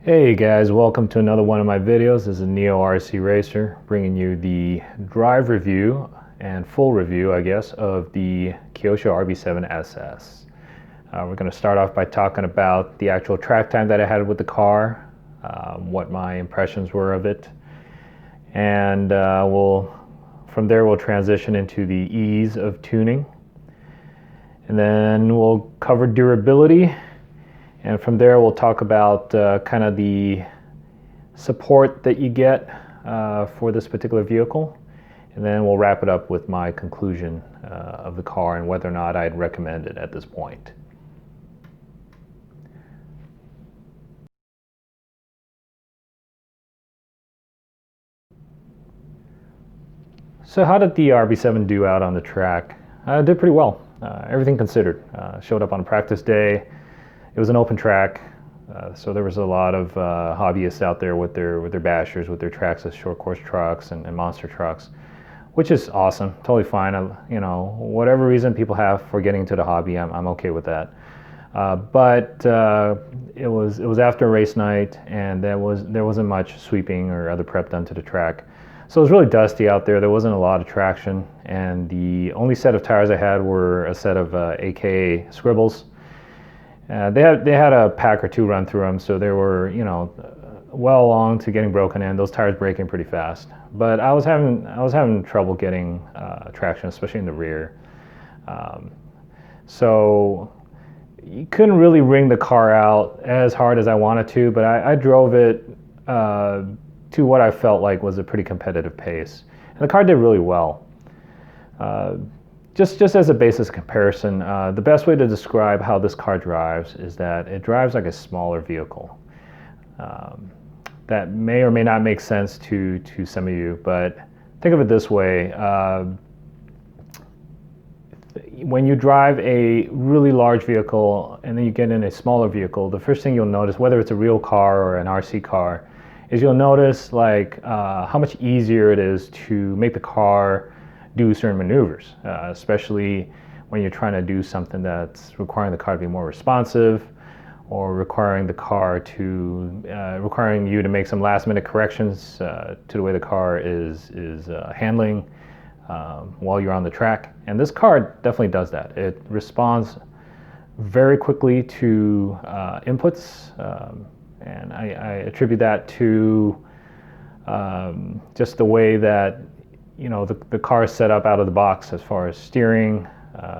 Hey guys, welcome to another one of my videos. This is Neo RC Racer bringing you the drive review and full review, I guess, of the Kyosho RB7 SS. We're going to start off by talking about the actual track time that I had with the car, what my impressions were of it, and from there we'll transition into the ease of tuning, and then we'll cover durability. And from there, we'll talk about kind of the support that you get for this particular vehicle. And then we'll wrap it up with my conclusion of the car and whether or not I'd recommend it at this point. So how did the RB7 do out on the track? It did pretty well, everything considered. Showed up on a practice day. It was an open track, so there was a lot of hobbyists out there with their bashers, with their tracks as short course trucks and monster trucks, which is awesome, totally fine. Whatever reason people have for getting into the hobby, I'm okay with that. But it was after a race night, and there wasn't much sweeping or other prep done to the track. So it was really dusty out there. There wasn't a lot of traction, and the only set of tires I had were a set of AKA Scribbles. They had a pack or two run through them, so they were, well along to getting broken in. Those tires breaking pretty fast, but I was having trouble getting traction, especially in the rear. So you couldn't really wring the car out as hard as I wanted to, but I drove it to what I felt like was a pretty competitive pace, and the car did really well. Just as a basis comparison, the best way to describe how this car drives is that it drives like a smaller vehicle. That may or may not make sense to some of you, but think of it this way. When you drive a really large vehicle and then you get in a smaller vehicle, the first thing you'll notice, whether it's a real car or an RC car, is you'll notice how much easier it is to make the car do certain maneuvers, especially when you're trying to do something that's requiring the car to be more responsive, or requiring you to make some last-minute corrections to the way the car is handling while you're on the track. And this car definitely does that. It responds very quickly to inputs, and I attribute that to just the way that the car is set up out of the box, as far as steering,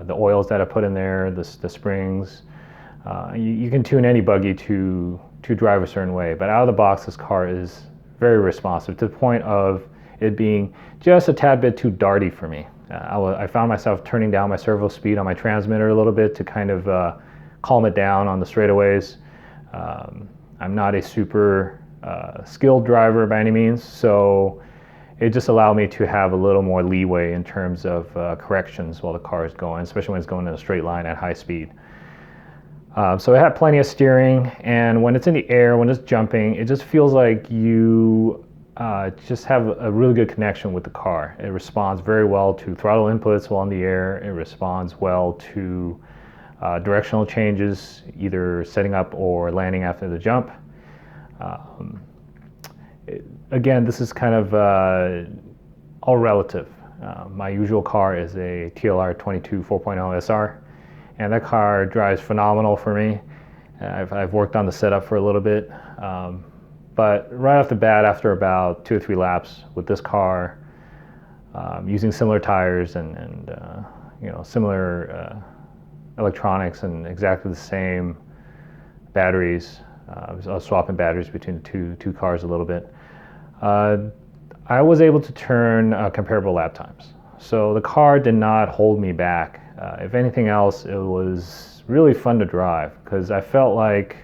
the oils that I put in there, the springs. You can tune any buggy to drive a certain way, but out of the box, this car is very responsive, to the point of it being just a tad bit too darty for me. I found myself turning down my servo speed on my transmitter a little bit to kind of calm it down on the straightaways. I'm not a super skilled driver by any means, so it just allowed me to have a little more leeway in terms of corrections while the car is going, especially when it's going in a straight line at high speed. So it had plenty of steering, and when it's in the air, when it's jumping, it just feels like you just have a really good connection with the car. It responds very well to throttle inputs while in the air. It responds well to directional changes, either setting up or landing after the jump. Again, this is kind of all relative. My usual car is a TLR 22 4.0 SR, and that car drives phenomenal for me. I've worked on the setup for a little bit, but right off the bat, after about 2 or 3 laps with this car, using similar tires and similar electronics and exactly the same batteries, I was swapping batteries between the two cars a little bit. I was able to turn comparable lap times. So the car did not hold me back. If anything else, it was really fun to drive, because I felt like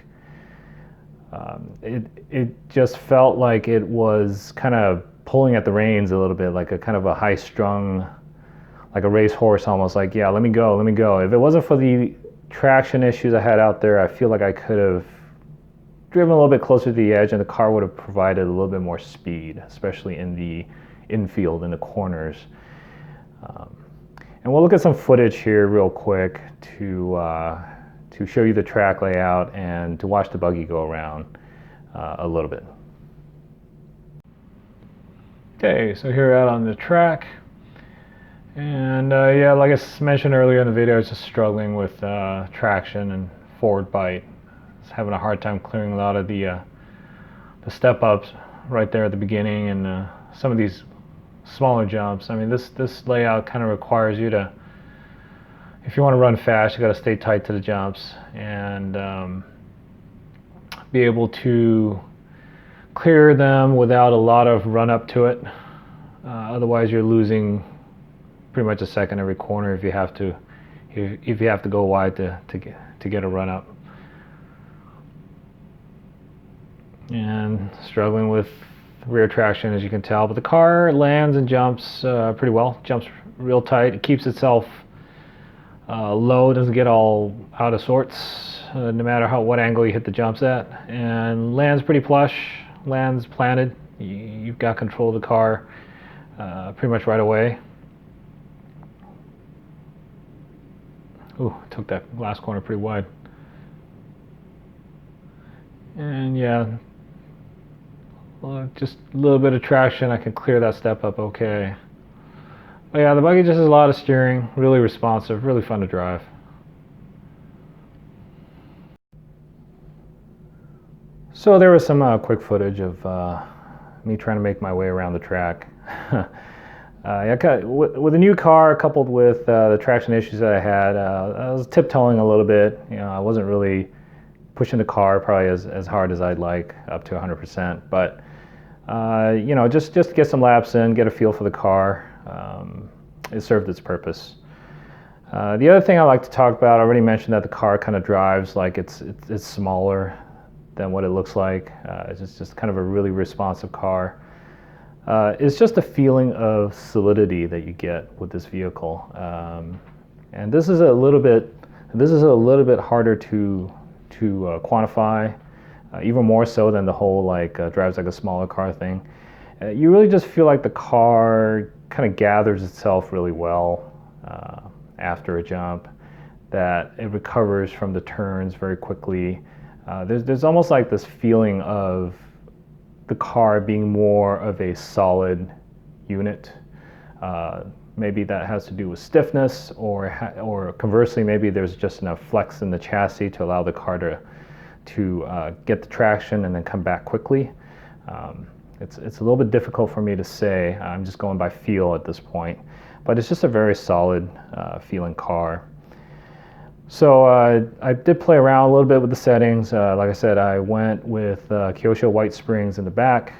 it just felt like it was kind of pulling at the reins a little bit, like a kind of a high-strung, like a racehorse almost, like, yeah, let me go, let me go. If it wasn't for the traction issues I had out there, I feel like I could have driven a little bit closer to the edge, and the car would have provided a little bit more speed, especially in the infield, in the corners. And we'll look at some footage here real quick to show you the track layout and to watch the buggy go around. a little bit. Okay, so here out on the track, and yeah, like I mentioned earlier in the video, I was just struggling with traction and forward bite. I was having a hard time clearing a lot of the step ups right there at the beginning, and some of these smaller jumps. I mean, this layout kind of requires you to, if you want to run fast, you got to stay tight to the jumps and be able to clear them without a lot of run up to it. Otherwise, you're losing pretty much a second every corner if you have to go wide to get a run up. And struggling with rear traction, as you can tell, but the car lands and jumps pretty well. Jumps real tight. It keeps itself low, doesn't get all out of sorts no matter what angle you hit the jumps at, and lands pretty plush. Lands planted. You've got control of the car pretty much right away. Ooh, took that last corner pretty wide. And yeah, just a little bit of traction, I can clear that step up okay. But yeah, the buggy just has a lot of steering, really responsive, really fun to drive. So there was some quick footage of me trying to make my way around the track. With a new car coupled with the traction issues that I had, I was tiptoeing a little bit. You know, I wasn't really pushing the car probably as hard as I'd like, up to 100%. But you know, just to get some laps in, get a feel for the car. It served its purpose. The other thing I like to talk about, I already mentioned that the car kind of drives like it's smaller than what it looks like. It's just kind of a really responsive car. It's just a feeling of solidity that you get with this vehicle, and this is a little bit harder to quantify, even more so than the whole like drives like a smaller car thing. You really just feel like the car kind of gathers itself really well after a jump, that it recovers from the turns very quickly. There's almost like this feeling of the car being more of a solid unit. Maybe that has to do with stiffness, or conversely, maybe there's just enough flex in the chassis to allow the car to get the traction and then come back quickly. It's a little bit difficult for me to say. I'm just going by feel at this point, but it's just a very solid feeling car. So I did play around a little bit with the settings. Like I said, I went with Kyosho white springs in the back,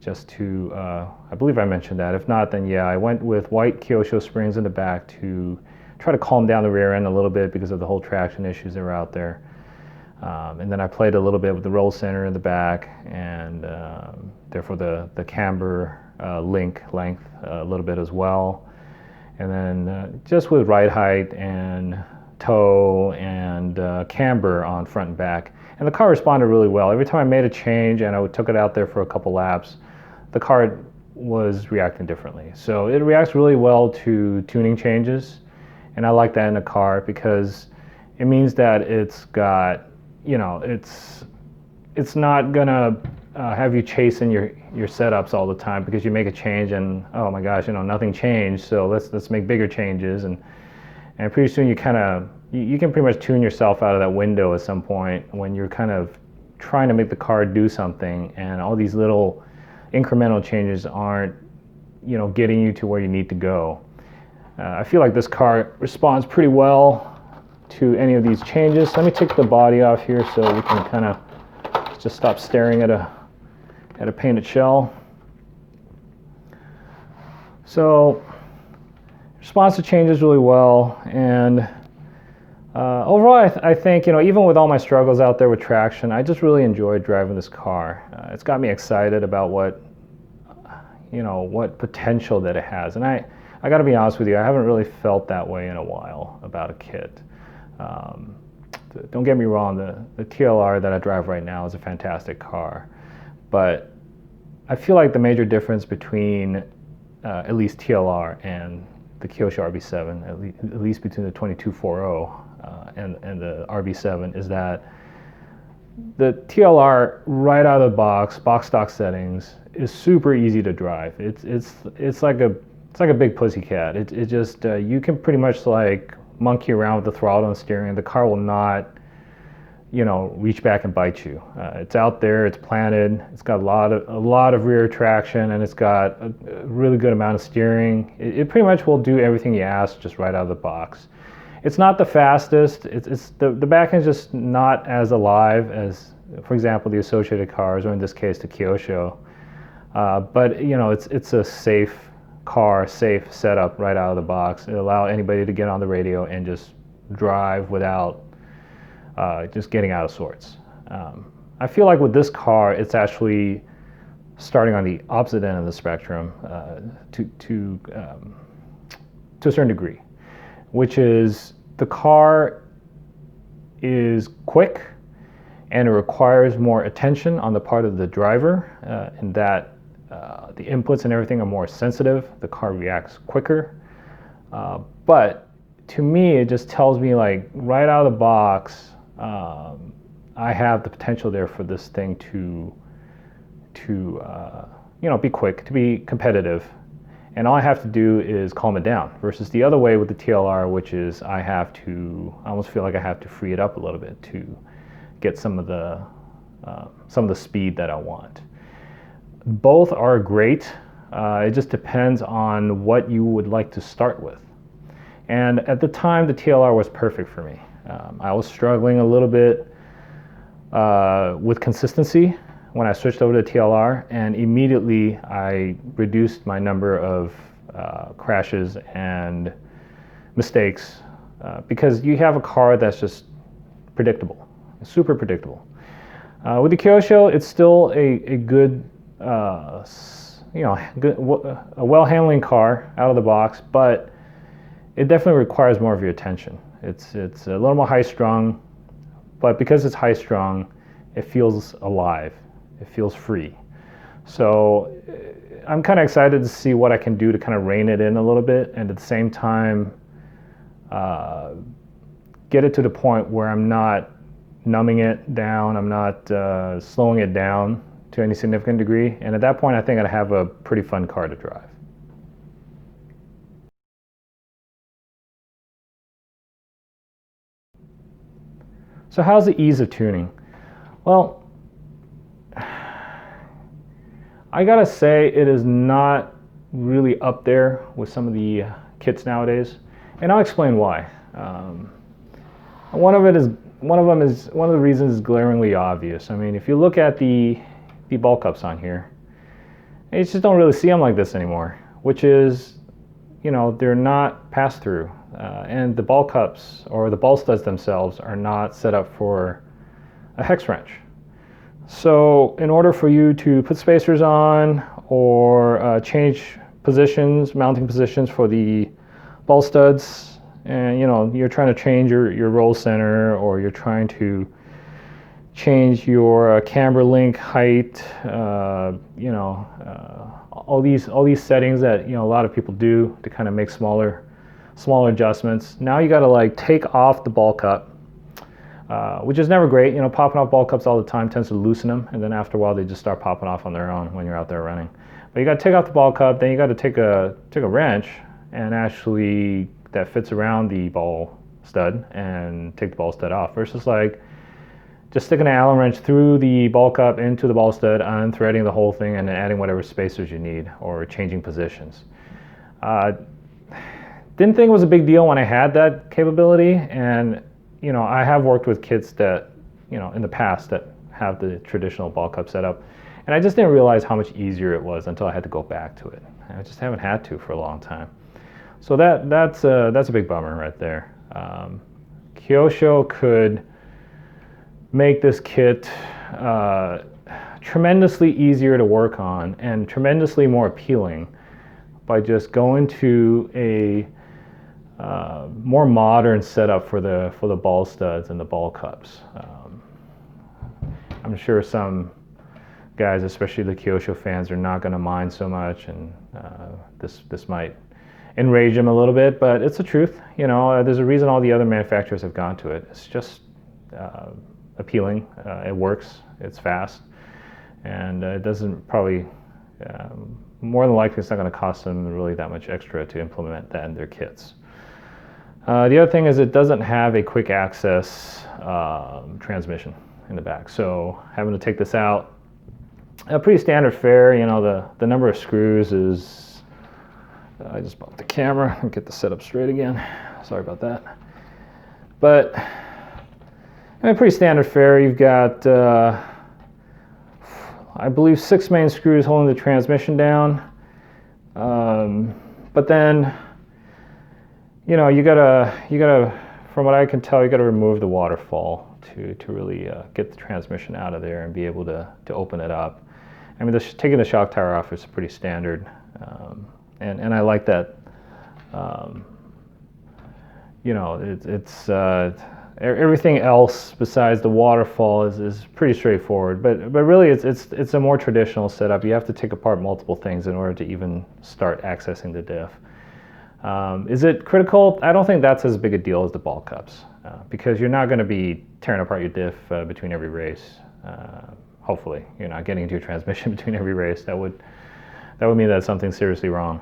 just to, I believe I mentioned that. If not, then yeah, I went with white Kyosho springs in the back to try to calm down the rear end a little bit because of the whole traction issues that were out there. And then I played a little bit with the roll center in the back, and therefore the camber length a little bit as well. And then just with ride height and toe and camber on front and back, and the car responded really well. Every time I made a change and I took it out there for a couple laps, the car was reacting differently. So it reacts really well to tuning changes, and I like that in a car because it means that it's got, you know, it's not gonna have you chasing your setups all the time because you make a change and oh my gosh, you know, nothing changed, so let's make bigger changes, and pretty soon you can pretty much tune yourself out of that window at some point when you're kind of trying to make the car do something, and all these little incremental changes aren't, you know, getting you to where you need to go. I feel like this car responds pretty well to any of these changes. So let me take the body off here so we can kind of just stop staring at a painted shell. So responds to changes really well, and overall I think, you know, even with all my struggles out there with traction, I just really enjoyed driving this car. It's got me excited about what potential that it has, and I got to be honest with you, I haven't really felt that way in a while about a kit. Don't get me wrong, the TLR that I drive right now is a fantastic car, but I feel like the major difference between at least TLR and the Kyosho RB7, at least between the 2240 and the RB7, is that the TLR right out of the box stock settings is super easy to drive. It's like a big pussycat. It just you can pretty much like monkey around with the throttle and steering. The car will not, you know, reach back and bite you. It's out there. It's planted. It's got a lot of rear traction, and it's got a really good amount of steering. It pretty much will do everything you ask just right out of the box. It's not the fastest. The back end's just not as alive as, for example, the associated cars, or in this case, the Kyosho. But you know, it's a safe car, safe setup right out of the box. It allows anybody to get on the radio and just drive without just getting out of sorts. I feel like with this car, it's actually starting on the opposite end of the spectrum to a certain degree, which is the car is quick and it requires more attention on the part of the driver, in that the inputs and everything are more sensitive. The car reacts quicker. But to me, it just tells me, like, right out of the box, I have the potential there for this thing to you know, be quick, to be competitive. And all I have to do is calm it down, versus the other way with the TLR, which is I almost feel like I have to free it up a little bit to get some of the speed that I want. Both are great. It just depends on what you would like to start with. And at the time, the TLR was perfect for me. I was struggling a little bit with consistency when I switched over to TLR, and immediately I reduced my number of crashes and mistakes, because you have a car that's just predictable, super predictable. With the Kyosho, it's still a good, you know, a well-handling car out of the box, but it definitely requires more of your attention. It's a little more high-strung, but because it's high-strung, it feels alive. It feels free. So I'm kind of excited to see what I can do to kind of rein it in a little bit, and at the same time get it to the point where I'm not numbing it down, I'm not slowing it down to any significant degree. And at that point, I think I'd have a pretty fun car to drive. So how's the ease of tuning? Well, I gotta say it is not really up there with some of the kits nowadays, and I'll explain why. One of the reasons is glaringly obvious. I mean, if you look at the ball cups on here, you just don't really see them like this anymore, which is, you know, they're not pass-through, and the ball cups or the ball studs themselves are not set up for a hex wrench. So in order for you to put spacers on or change positions, mounting positions for the ball studs, and you know, you're trying to change your roll center, or you're trying to change your camber link height, you know, all these settings that, you know, a lot of people do to kind of make smaller adjustments. Now you got to like take off the ball cup, which is never great. You know, popping off ball cups all the time tends to loosen them, and then after a while they just start popping off on their own when you're out there running. But you got to take off the ball cup, then you got to take a wrench and actually that fits around the ball stud and take the ball stud off, versus like just sticking an Allen wrench through the ball cup into the ball stud, unthreading the whole thing, and then adding whatever spacers you need or changing positions. Didn't think it was a big deal when I had that capability, and you know, I have worked with kits that, you know, in the past that have the traditional ball cup setup, and I just didn't realize how much easier it was until I had to go back to it. I just haven't had to for a long time. So that's a big bummer right there. Kyosho could make this kit tremendously easier to work on and tremendously more appealing by just going to a more modern setup for the ball studs and the ball cups. I'm sure some guys, especially the Kyosho fans, are not going to mind so much, and this might enrage them a little bit, but it's the truth. You know, there's a reason all the other manufacturers have gone to it. It's just appealing. It works, it's fast, and it doesn't probably, more than likely it's not going to cost them really that much extra to implement that in their kits. The other thing is it doesn't have a quick access transmission in the back, so having to take this out, a pretty standard fare. You know, the number of screws is, I just bumped the camera and get the setup straight again. Sorry about that. But I mean, pretty standard fare. You've got, I believe, 6 main screws holding the transmission down. But then, you know, you gotta, from what I can tell, you gotta remove the waterfall to really get the transmission out of there and be able to open it up. I mean, taking the shock tower off is pretty standard, and I like that. You know, it's everything else besides the waterfall is pretty straightforward. But really, it's a more traditional setup. You have to take apart multiple things in order to even start accessing the diff. Is it critical? I don't think that's as big a deal as the ball cups, because you're not going to be tearing apart your diff between every race. Hopefully, you're not getting into your transmission between every race. That would mean that something's seriously wrong.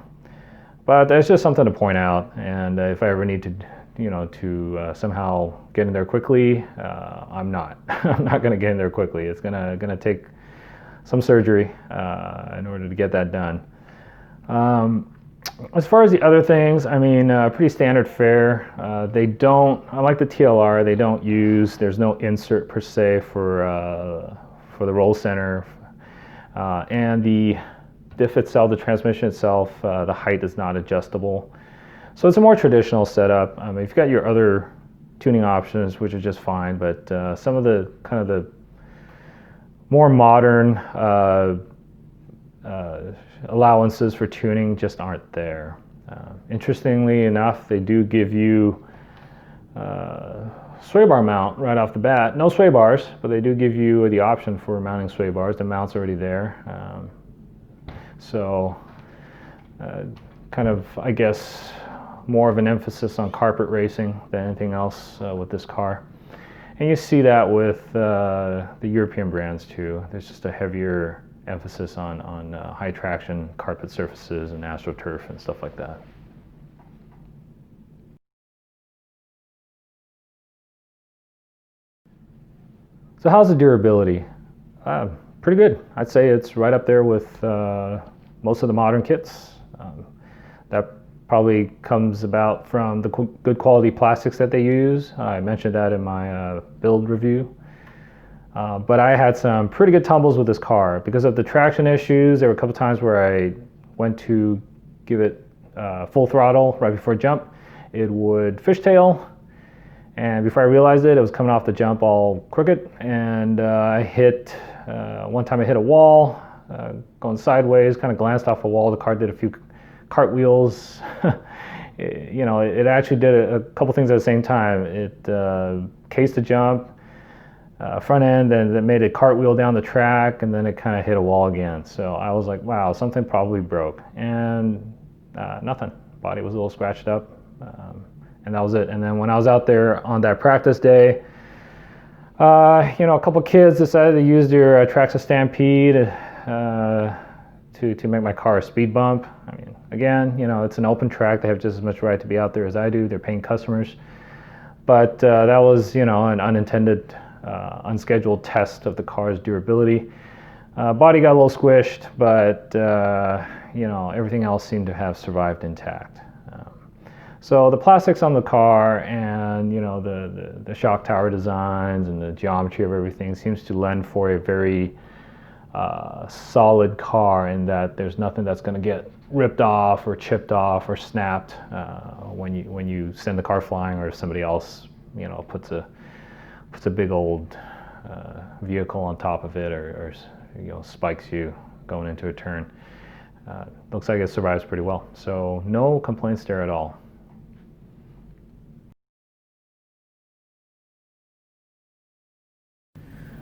But it's just something to point out. And if I ever need to, you know, to somehow get in there quickly, I'm not. I'm not going to get in there quickly. It's gonna take some surgery in order to get that done. As far as the other things, I mean, pretty standard fare. They don't, unlike the TLR, they don't use, there's no insert per se for the roll center. And the diff itself, the transmission itself, the height is not adjustable. So it's a more traditional setup. You've got your other tuning options, which are just fine, but some of the kind of the more modern allowances for tuning just aren't there. Interestingly enough, they do give you sway bar mount right off the bat. No sway bars, but they do give you the option for mounting sway bars. The mount's already there. So kind of, I guess, more of an emphasis on carpet racing than anything else with this car. And you see that with the European brands too. There's just a heavier emphasis on high traction carpet surfaces and AstroTurf and stuff like that. So how's the durability? Pretty good. I'd say it's right up there with most of the modern kits. That probably comes about from the good quality plastics that they use. I mentioned that in my build review. But I had some pretty good tumbles with this car. Because of the traction issues, there were a couple times where I went to give it full throttle right before jump. It would fishtail, and before I realized it, it was coming off the jump all crooked, and I hit, one time I hit a wall, going sideways, kind of glanced off a wall. The car did a few cartwheels. You know, it actually did a couple things at the same time. It cased the jump, front end, and it made a cartwheel down the track, and then it kind of hit a wall again. So I was like, wow, something probably broke. And nothing. Body was a little scratched up, and that was it. And then when I was out there on that practice day, you know, a couple kids decided to use their Traxxas Stampede to make my car a speed bump. I mean, again, you know, it's an open track. They have just as much right to be out there as I do. They're paying customers. But that was, you know, an unintended, unscheduled test of the car's durability. Body got a little squished, but, you know, everything else seemed to have survived intact. So the plastics on the car and, you know, the shock tower designs and the geometry of everything seems to lend for a very solid car, in that there's nothing that's going to get ripped off or chipped off or snapped when you send the car flying, or if somebody else, you know, puts a big old vehicle on top of it, or you know, spikes you going into a turn. Looks like it survives pretty well. So no complaints there at all.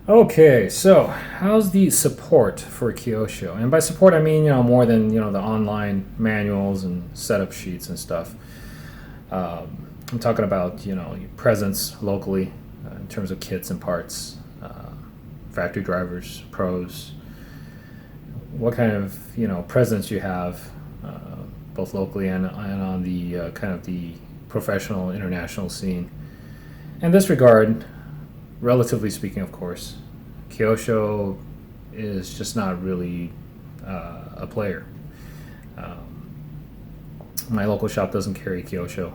Okay, so how's the support for Kyosho? And by support, I mean, you know, more than, you know, the online manuals and setup sheets and stuff. I'm talking about, you know, presence locally in terms of kits and parts. factory drivers, pros, what kind of presence you have, both locally and on the kind of the professional international scene. In this regard, relatively speaking, of course, Kyosho is just not really a player. My local shop doesn't carry Kyosho,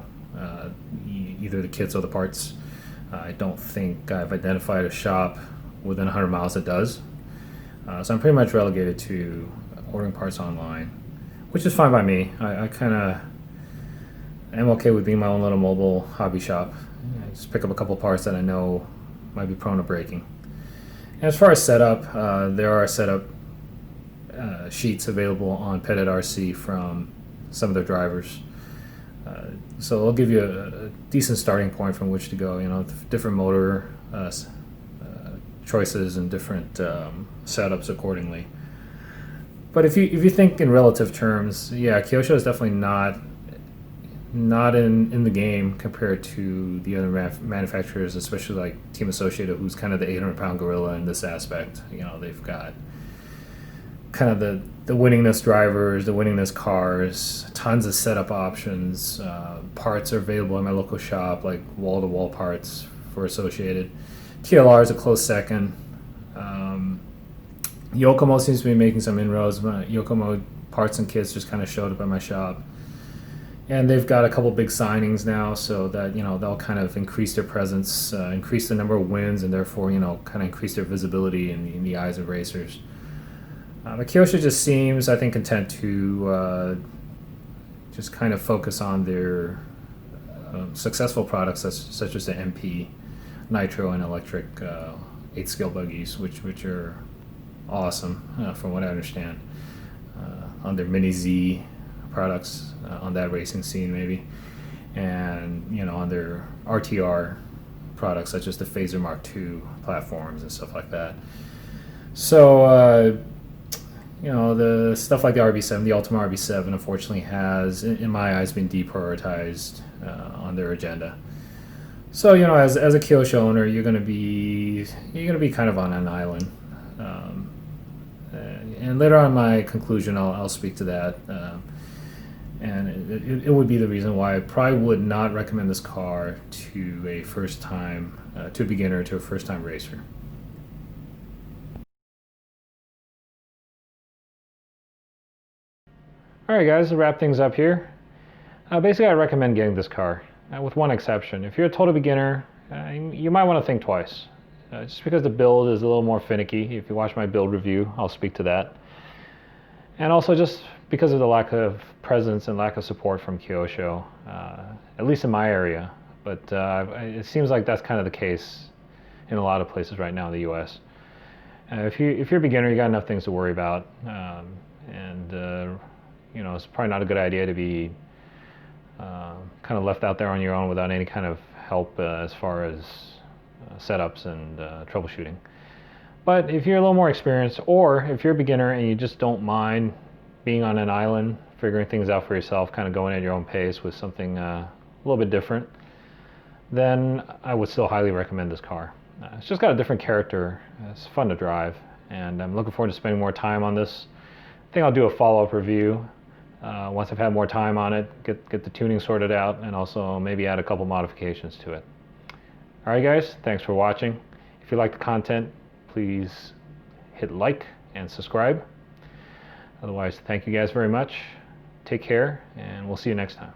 either the kits or the parts. I don't think I've identified a shop within 100 miles that does. So I'm pretty much relegated to ordering parts online, which is fine by me. I kind of am okay with being my own little mobile hobby shop. I just pick up a couple parts that I know might be prone to breaking. And as far as setup, there are setup sheets available on Pettit RC from some of their drivers. So it'll give you a decent starting point from which to go. Different motor choices and different setups accordingly. But if you think in relative terms, yeah, Kyosho is definitely not in the game compared to the other manufacturers, especially like Team Associated, who's kind of the 800-pound gorilla in this aspect. They've got kind of the winningest drivers, the winningest cars, tons of setup options. Parts are available in my local shop, like wall-to-wall parts for Associated. TLR is a close second. Yokomo seems to be making some inroads. Yokomo parts and kits just kind of showed up at my shop. And they've got a couple big signings now, so that they'll kind of increase their presence, increase the number of wins, and therefore kind of increase their visibility in the eyes of racers. But Kyosho just seems, I think, content to just kind of focus on their successful products such as the MP, Nitro, and electric 8-scale buggies, which are awesome from what I understand. On their Mini Z products, on that racing scene maybe, and on their RTR products such as the Phaser Mark II platforms and stuff like that. So the stuff like the RB7, the Ultima RB7, unfortunately has, in my eyes, been deprioritized on their agenda. So as a Kyosho owner, you're gonna be kind of on an island. And later on in my conclusion, I'll speak to that. And it would be the reason why I probably would not recommend this car to a beginner, to a first-time racer. Alright guys, to wrap things up here, basically I recommend getting this car, with one exception. If you're a total beginner, you might want to think twice. Just because the build is a little more finicky. If you watch my build review, I'll speak to that. And also just because of the lack of presence and lack of support from Kyosho, at least in my area. But it seems like that's kind of the case in a lot of places right now in the US. If you're a beginner, you got enough things to worry about. It's probably not a good idea to be kind of left out there on your own without any kind of help as far as setups and troubleshooting. But if you're a little more experienced, or if you're a beginner and you just don't mind being on an island, figuring things out for yourself, kind of going at your own pace with something a little bit different, then I would still highly recommend this car. It's just got a different character. It's fun to drive, and I'm looking forward to spending more time on this. I think I'll do a follow-up review once I've had more time on it, get the tuning sorted out, and also maybe add a couple modifications to it. Alright guys, thanks for watching. If you like the content, please hit like and subscribe. Otherwise, thank you guys very much. Take care, and we'll see you next time.